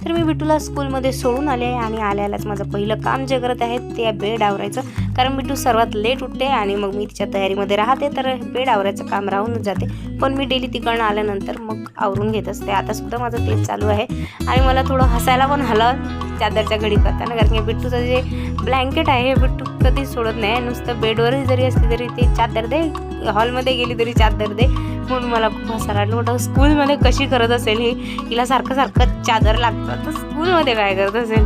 तर मी बिट्टूला स्कूलमध्ये सोडून आले आणि आल्यालाच माझं पहिलं काम जे करत आहे ते बेड आवरायचं, कारण बिट्टू सर्वात लेट उठते आणि मग मी तिच्या तयारीमध्ये राहते, तर बेड आवरायचं काम राहूनच जाते. पण मी डेली तिकडनं आल्यानंतर मग आवरून घेत असते. आतासुद्धा माझं तेच चालू आहे आणि मला थोडं हसायला पण आलं चादरच्या घडी करताना, कारण की बिट्टूचं जे ब्लँकेट आहे हे बिट्टू कधीच सोडत नाही. नुसतं बेडवरही जरी असली तरी ते चादर दे, हॉलमध्ये गेली तरी चादर दे, म्हणून मला खूप हसायला आलं. म्हटलं स्कूलमध्ये कशी करत असेल ही, हिला सारखं सारखं चादर लागतं, तर स्कूलमध्ये काय करत असेल.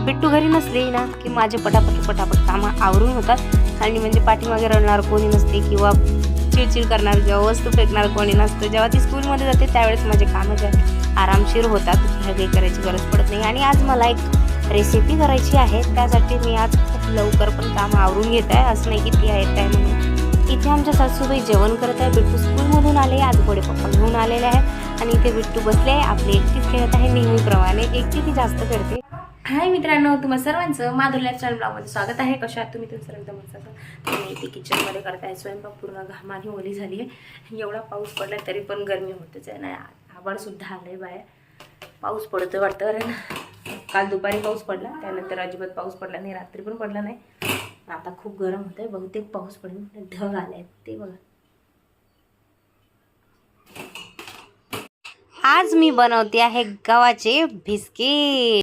बिट्टू घरी नसली ना की माझे पटापट कामं आवरून होतात आणि म्हणजे पाठीमागे रडणार कोणी नसते किंवा चिडचिड करणार किंवा वस्तू फेकणार कोणी नसतं. जेव्हा ती स्कूलमध्ये जाते त्यावेळेस माझे कामं जे आरामशीर होतात, काही करायची गरज पडत नाही. आणि आज मला एक रेसिपी करायची आहे, त्यासाठी मी आज खूप लवकर पण कामं आवरून घेत आहे, असं नाही की ती आहेत आहे म्हणून. इथे आमच्या सासूबाई जेवण करत आहे. बिट्टू स्कूलमधून आले, आज बडे पप्पा घेऊन आलेले आहे आणि इथे बिट्टू बसले आहे, आपली एकटीच खेळत आहे नेहमीप्रमाणे. एकटी ती जास्त खेळते. हाय मित्रांनो, तुम्हा सर्वांचं माधुरी लाईफस्टाईल ब्लॉगमध्ये स्वागत आहे. कशा आहात तुम्ही? तुम्ही सर्व एकदम मस्त असाल. मी इथे किचनमध्ये करताय स्वयंपाक, पूर्ण घामाने ओली झाली आहे. एवढा पाऊस पडला तरी पण गरमी होतेच आहे ना. आभाळसुद्धा आलं आहे बाहेर, पाऊस पडतोय वाटतं. कारण काल दुपारी पाऊस पडला, त्यानंतर अजिबात पाऊस पडला नाही, रात्री पण पडला नाही. आता खूप गरम होत आहे, बहुतेक पाऊस पडेल. ढग आले आहेत ते बघा. आज मी बनवते आहे गव्हाचे बिस्किट.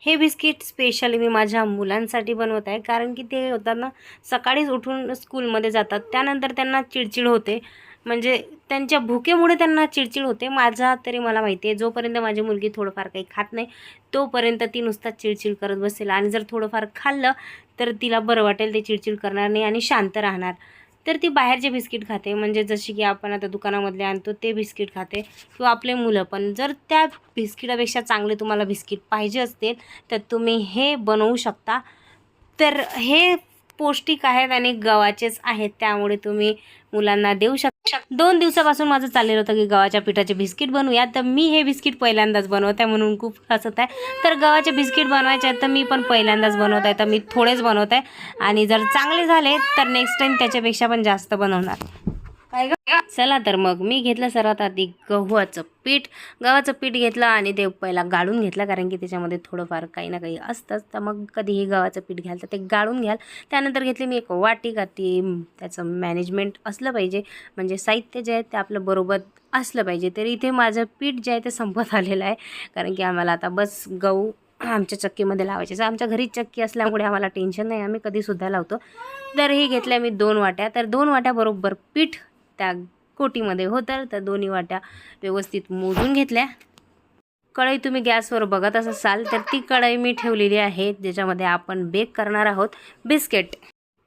हे बिस्किट स्पेशली मी माझ्या मुलांसाठी बनवत आहे, कारण की ते होताना सकाळीच उठून स्कूलमध्ये जातात, त्यानंतर त्यांना चिडचिड होते, म्हणजे त्यांच्या भुकेमुळे त्यांना चिडचिड होते. माझा तरी मला माहिती आहे, जोपर्यंत माझी मुलगी थोडंफार काही खात नाही तोपर्यंत ती नुसता चिडचिड करत बसेल, आणि जर थोडंफार खाल्लं तर तिला बरं वाटेल, ते चिडचिड करणार नाही आणि शांत राहणार. तर ती बाहेरचे बिस्किट खाते, म्हणजे जशी की आपण आता दुकानामधले आणतो ते बिस्किट खाते, किंवा आपले मुलं पण. जर त्या बिस्किटापेक्षा चांगले तुम्हाला बिस्किट पाहिजे असतील तर तुम्ही हे बनवू शकता. तर हे पौष्टिक आहेत आणि गव्हाचेच आहेत, त्यामुळे तुम्ही मुलांना देऊ शकता. 2 दिवसापासून माझं चाललेलं होतं की गव्हाच्या पिठाचे बिस्किट बनवूया, तर मी हे बिस्किट पहिल्यांदाच बनवत आहे म्हणून खूप हसत आहे. तर गव्हाचे बिस्किट बनवायचे आहेत तर मी पण पहिल्यांदाच बनवत आहे, तर मी थोडेच बनवत आहे, आणि जर चांगले झाले तर नेक्स्ट टाईम त्याच्यापेक्षा पण जास्त बनवणार. काय ग? चला तर मग मी घेतलं सर्वात आधी गव्हाचं पीठ घेतलं आणि ते पहिला गाळून घेतलं, कारण की त्याच्यामध्ये थोडंफार काही ना काही असतंच. तर मग कधीही गव्हाचं पीठ घ्याल तर ते गाळून घ्याल. त्यानंतर घेतली मी एक वाटी, का ती त्याचं मॅनेजमेंट असलं पाहिजे, म्हणजे साहित्य जे आहे ते आपलं बरोबर असलं पाहिजे. तर इथे माझं पीठ जे आहे ते संपत आलेलं आहे, कारण की आम्हाला आता बस गहू आमच्या चक्कीमध्ये लावायचे. आमच्या घरी चक्की असल्यामुळे आम्हाला टेन्शन नाही, आम्ही कधीसुद्धा लावतो. तर हे घेतल्या मी 2 वाट्या. तर 2 वाट्या बरोबर पीठ त्या कोटीमध्ये होतं, तर दोन्ही वाट्या व्यवस्थित मोजून घेतल्या. कढई तुम्ही गॅसवर बघत असाल तर ती कढई मी ठेवलेली आहे, ज्याच्यामध्ये आपण बेक करणार आहोत बिस्किट.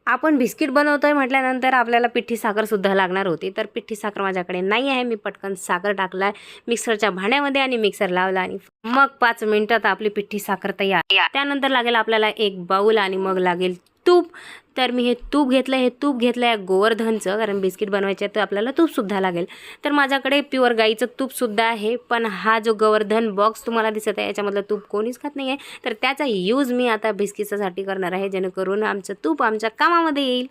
आपण बिस्किट बनवतोय म्हटल्यानंतर आपल्याला पिठी साखरसुद्धा लागणार होती, तर पिठी साखर माझ्याकडे नाही आहे. मी पटकन साखर टाकला मिक्सरच्या भांड्यामध्ये आणि मिक्सर लावला, आणि मग 5 मिनिटात आपली पिठी साखर तयार. त्यानंतर लागेल आपल्याला एक बाऊल, आणि मग लागेल तूप. तर मी हे तूप घेतलं आहे गोवर्धनचं, कारण बिस्किट बनवायचे तर आपल्याला तूपसुद्धा लागेल. तर माझ्याकडे प्युअर गाईचं तूपसुद्धा आहे, पण हा जो गोवर्धन बॉक्स तुम्हाला दिसत आहे याच्यामधलं तूप कोणीच खात नाही आहे, तर त्याचा यूज मी आता बिस्किटसाठी करणार आहे, जेणेकरून आमचं तूप आमच्या कामामध्ये येईल.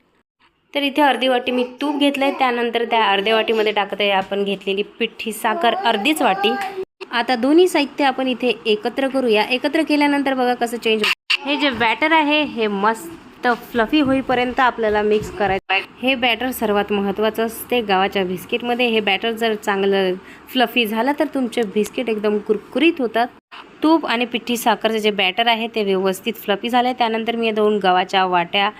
तर इथे अर्धी वाटी मी तूप घेतलं आहे. त्यानंतर त्या अर्ध्या वाटीमध्ये टाकत आहे आपण घेतलेली पिठी साखर, अर्धीच वाटी. आता दोन्ही साहित्य आपण इथे एकत्र करूया. एकत्र केल्यानंतर बघा कसं चेंज होतं. हे जे बॅटर आहे हे मस्त फ्लफी होईपर्यंत आपल्याला मिक्स करायचं आहे. हे बॅटर सर्वात महत्त्वाचं असते गव्हाच्या बिस्किटमध्ये. हे बॅटर जर चांगलं फ्लफी झालं तर तुमचे बिस्किट एकदम कुरकुरीत होतात. तूप आणि पिठी साखरचं जे बॅटर आहे ते व्यवस्थित फ्लफी झालं. त्यानंतर मी 2 गव्हाच्या वाट्या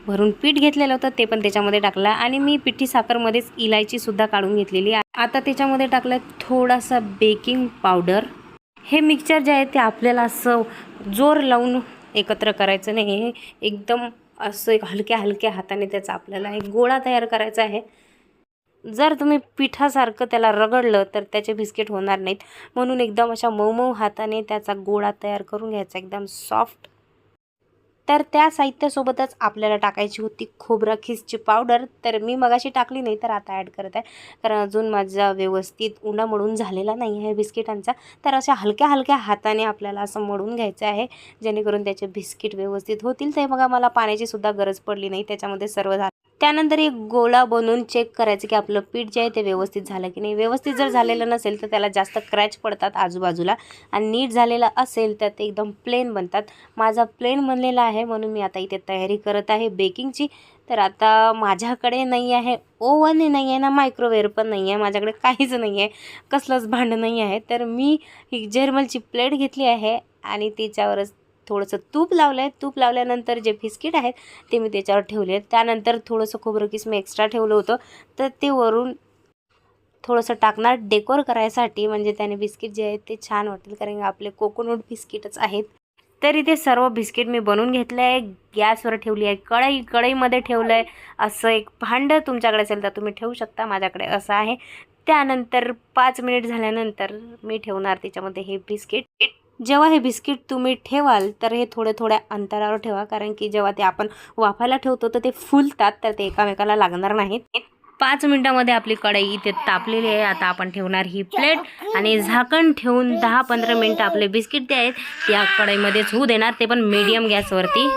भरून पीठ घेतलेलं होतं, ते पण त्याच्यामध्ये टाकलं, आणि मी पिठी साखरमध्येच इलायचीसुद्धा काढून घेतलेली. आता त्याच्यामध्ये टाकलं थोडासा बेकिंग पावडर. हे मिक्सचर जे आहे ते आपल्याला असं जोर लावून एकत्र करायचं नाही, एकदम असं एक हलक्या हाताने त्याचा आपल्याला एक गोळा तयार करायचा आहे. जर तुम्ही पिठासारखं त्याला रगडलं तर त्याचे बिस्किट होणार नाहीत, म्हणून एकदम अशा मऊ हाताने त्याचा गोळा तयार करून घ्यायचा, एकदम सॉफ्ट. तर त्या साहित्यासोबतच आपल्याला टाकायची होती खोबरा खिसची पावडर. तर मी मगाशी टाकली नाही, तर आता ॲड करत आहे, कारण अजून माझा व्यवस्थित उंडा मळून झालेला नाही आहे बिस्किटांचा. तर अशा हलक्या हाताने आपल्याला असं मळून घ्यायचं आहे, जेणेकरून त्याचे बिस्किट व्यवस्थित होतील. ते बघा मला पाण्याची सुद्धा गरज पडली नाही, त्याच्यामध्ये सर्व झालं. त्यानंतर एक गोळा बनवून चेक करायचं की आपलं पीठ जे आहे ते व्यवस्थित झालं की नाही. व्यवस्थित जर झालेलं नसेल तर त्याला जास्त क्रॅच पडतात आजूबाजूला, आणि नीट झालेलं असेल तर ते एकदम प्लेन बनतात. माझा प्लेन बनलेला आहे म्हणून मी आता इथे तयारी करत आहे बेकिंगची. तर आता माझ्याकडे नाही आहे ओव्हन नाही आहे ना मायक्रोवेव्ह पण नाही आहे, माझ्याकडे काहीच नाही आहे, कसलंच भांडं नाही आहे. तर मी ही जर्मलची प्लेट घेतली आहे आणि त्याच्यावरच थोडंसं तूप लावलं आहे. तूप लावल्यानंतर जे बिस्किट आहेत ते मी त्याच्यावर ठेवले आहेत. त्यानंतर थोडंसं खोबरं किसमी एक्स्ट्रा ठेवलं होतं, तर ते वरून थोडंसं टाकणार डेकोर करायसाठी, म्हणजे त्याने बिस्किट जे आहेत ते छान वाटेल, कारण आपले कोकोनट बिस्किटच आहेत. तर इथे सर्व बिस्किट मी बनवून घेतलं आहे. गॅसवर ठेवली आहे कढईमध्ये ठेवलं आहे. असं एक भांडं तुमच्याकडे असेल तर तुम्ही ठेवू शकता, माझ्याकडे असं आहे. त्यानंतर 5 मिनिट झाल्यानंतर मी ठेवणार त्याच्यामध्ये हे बिस्किट. जेव्हा हे बिस्किट तुम्ही ठेवाल तर हे थोड्या अंतरावर ठेवा, कारण की जेव्हा ते आपण वाफायला ठेवतो तर ते फुलतात, तर ते एकामेकाला लागणार नाहीत. 5 मिनिटामध्ये आपली कढई इथे तापलेली आहे. आता आपण ठेवणार ही प्लेट आणि झाकण ठेवून 10-15 मिनिटं आपले बिस्किट ते आहेत त्या कढईमध्येच होऊ देणार, ते पण मीडियम गॅसवरती.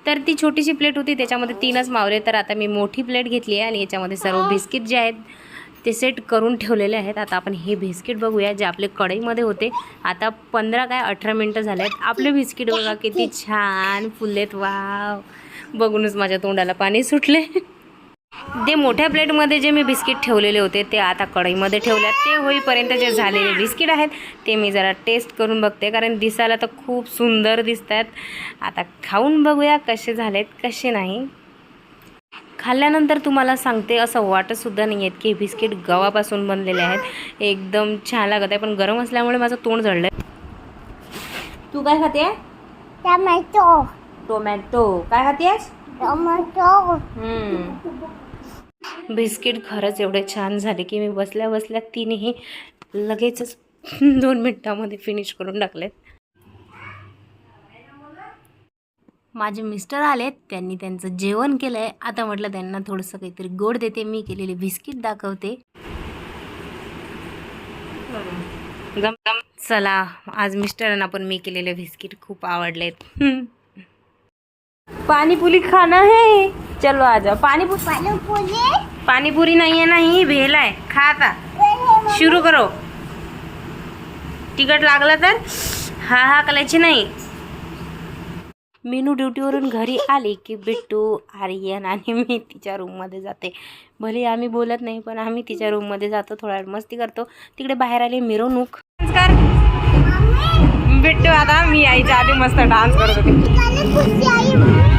तर ती छोटीशी प्लेट होती त्याच्यामध्ये 3च मावले, तर आता मी मोठी प्लेट घेतली आहे आणि याच्यामध्ये सर्व बिस्किट जे आहेत ते सेट करून ठेवलेले आहेत. आता आपण हे बिस्किट बघूया जे आपले कढईमध्ये होते. आता 15-18 मिनटं झाले आहेत. आपले बिस्किट बघा किती छान फुललेत, वाव, बघूनच माझ्या तोंडाला पाणी सुटले. ते मोठ्या प्लेटमध्ये जे मी बिस्किट ठेवलेले होते ते आता कढईमध्ये ठेवल्यात. ते होईपर्यंत जे झालेले बिस्किट आहेत ते मी जरा टेस्ट करून बघते, कारण दिसायला तर खूप सुंदर दिसत आहेत. आता खाऊन बघूया कसे झालेत कसे नाही. खाल्ल्यानंतर तुम्हाला सांगते असं वाटतसुद्धा नाही आहेत की बिस्किट गव्हापासून बनलेले आहेत. एकदम छान लागत आहे, पण गरम असल्यामुळे माझं तोंड जळलं आहे. तू काय खाते? टोमॅटो. काय खातेस? टोमॅटो. बिस्किट खरंच एवढे छान झाले की मी बसल्या बसल्या तिन्ही लगेचच 2 मिनिटामध्ये फिनिश करून टाकलेत. माझे मिस्टर आलेत, त्यांनी त्यांचं जेवण केलं आहे. आता म्हटलं त्यांना थोडंसं काहीतरी गोड देते, मी केलेले बिस्किट दाखवते. चला, आज मिस्टरांना पण मी केलेले बिस्किट खूप आवडलेत. पानीपुरी खाना है, चलो आ जाओ. पानीपुरी नहीं है, नहीं भेल आहे, खा आता. सुरू करो. तिखट लागला तर हा करायची नाही. मीनू ड्युटीवरून घरी आली की बिट्टू, आर्यन आणि मी तिच्या रूममध्ये जाते. भले आम्ही बोलत नाही, पण आम्ही तिच्या रूममध्ये जातो, थोडा वेळ मस्ती करतो. तिकडे बाहेर आली मिरवणूक. बिट्टू आता मी आईच्या आधी मस्त डान्स करत होते.